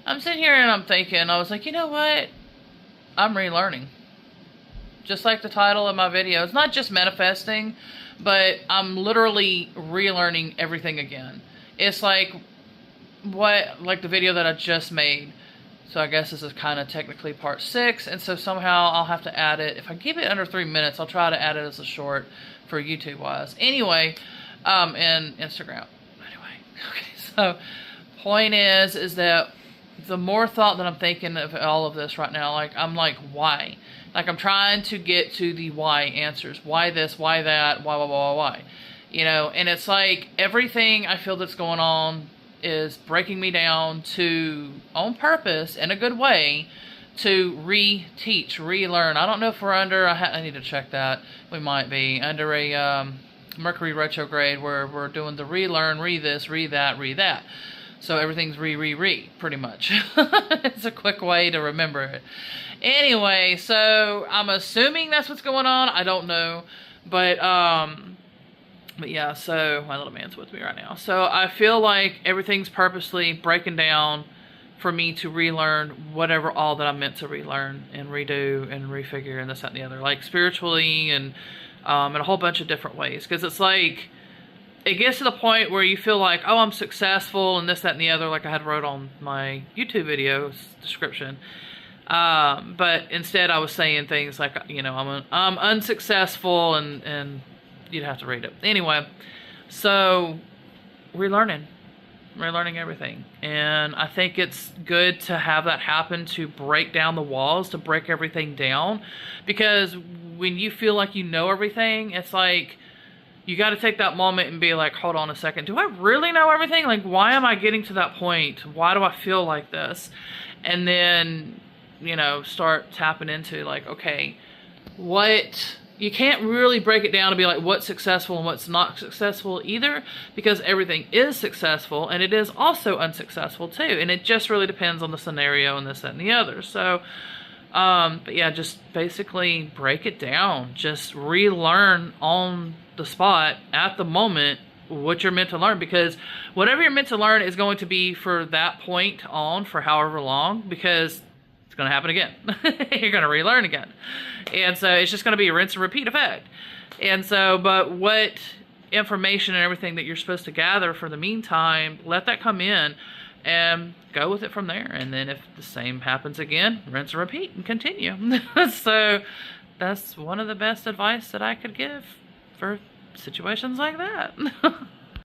I'm sitting here and I'm thinking, I was like, you know what? I'm relearning. Just like the title of my video. It's not just manifesting, but I'm literally relearning everything again. It's like like the video that I just made. So I guess this is kind of technically part 6, and so somehow I'll have to add it. If I keep it under 3 minutes, I'll try to add it as a short for YouTube wise. Anyway, and Instagram. Anyway, okay, so point is that the more thought that I'm thinking of all of this right now, like I'm like, why? Like I'm trying to get to the why answers. Why this, why that, why. You know, and it's like everything I feel that's going on is breaking me down to, on purpose, in a good way, to re-teach, relearn. I don't know if we're under, I need to check that. We might be under a Mercury retrograde where we're doing the relearn, re-this, re-that, re-that. So everything's re, pretty much. It's a quick way to remember it. Anyway, so I'm assuming that's what's going on. I don't know. But yeah, so my little man's with me right now. So I feel like everything's purposely breaking down for me to relearn whatever all that I'm meant to relearn and redo and refigure and this, that, and the other. Like spiritually and in a whole bunch of different ways. Because it's like, it gets to the point where you feel like, oh, I'm successful and this, that, and the other, like I had wrote on my YouTube video description. But instead I was saying things like, you know, I'm unsuccessful and you'd have to read it. Anyway, so relearning everything. And I think it's good to have that happen, to break down the walls, to break everything down. Because when you feel like you know everything, it's like, you got to take that moment and be like, hold on a second. Do I really know everything? Like, why am I getting to that point? Why do I feel like this? And then, you know, start tapping into like, okay, you can't really break it down to be like what's successful and what's not successful either, because everything is successful and it is also unsuccessful too. And it just really depends on the scenario and this, that, and the other. So, but yeah, just basically break it down. Just relearn on the spot at the moment what you're meant to learn, because whatever you're meant to learn is going to be for that point on for however long, because it's going to happen again. You're going to relearn again. And so it's just going to be a rinse and repeat effect. And so, but what information and everything that you're supposed to gather for the meantime, let that come in and go with it from there. And then if the same happens again, rinse and repeat and continue. So that's one of the best advice that I could give for situations like that.